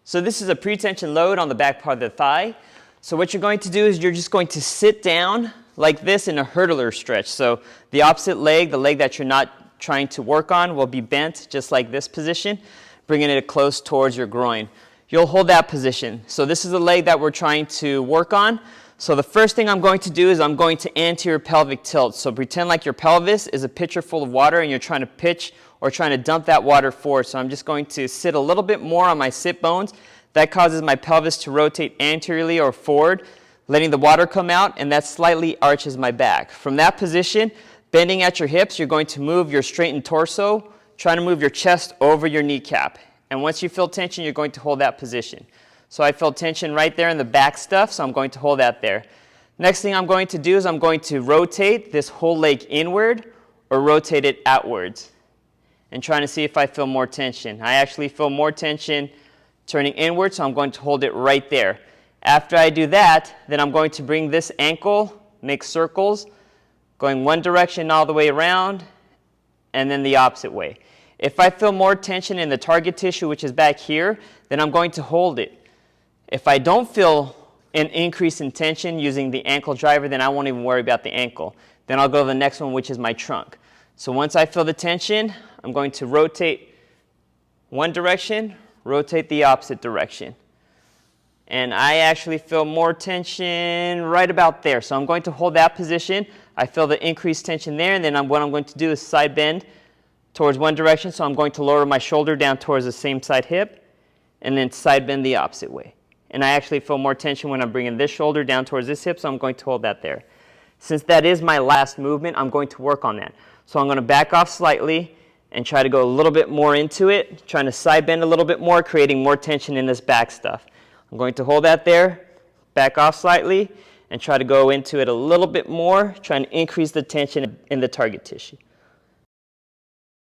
So this is a pre-tension load on the back part of the thigh. So what you're going to do is you're just going to sit down like this in a hurdler stretch. So the opposite leg, the leg that you're not trying to work on, will be bent just like this position, bringing it close towards your groin. You'll hold that position. So this is the leg that we're trying to work on. So the first thing I'm going to do is I'm going to anterior pelvic tilt. So pretend like your pelvis is a pitcher full of water and you're trying to pitch or trying to dump that water forward. So I'm just going to sit a little bit more on my sit bones. That causes my pelvis to rotate anteriorly or forward, letting the water come out, and that slightly arches my back. From that position, bending at your hips, you're going to move your straightened torso, trying to move your chest over your kneecap. And once you feel tension, you're going to hold that position. So I feel tension right there in the back stuff, so I'm going to hold that there. Next thing I'm going to do is I'm going to rotate this whole leg inward or rotate it outwards and trying to see if I feel more tension. I actually feel more tension turning inward, so I'm going to hold it right there. After I do that, then I'm going to bring this ankle, make circles, going one direction all the way around, and then the opposite way. If I feel more tension in the target tissue, which is back here, then I'm going to hold it. If I don't feel an increase in tension using the ankle driver, then I won't even worry about the ankle. Then I'll go to the next one, which is my trunk. So once I feel the tension, I'm going to rotate one direction, rotate the opposite direction. And I actually feel more tension right about there. So I'm going to hold that position. I feel the increased tension there, and then what I'm going to do is side bend towards one direction. So I'm going to lower my shoulder down towards the same side hip, and then side bend the opposite way. And I actually feel more tension when I'm bringing this shoulder down towards this hip, so I'm going to hold that there. Since that is my last movement, I'm going to work on that. So I'm going to back off slightly and try to go a little bit more into it, trying to side bend a little bit more, creating more tension in this back stuff. I'm going to hold that there, back off slightly, and try to go into it a little bit more, trying to increase the tension in the target tissue.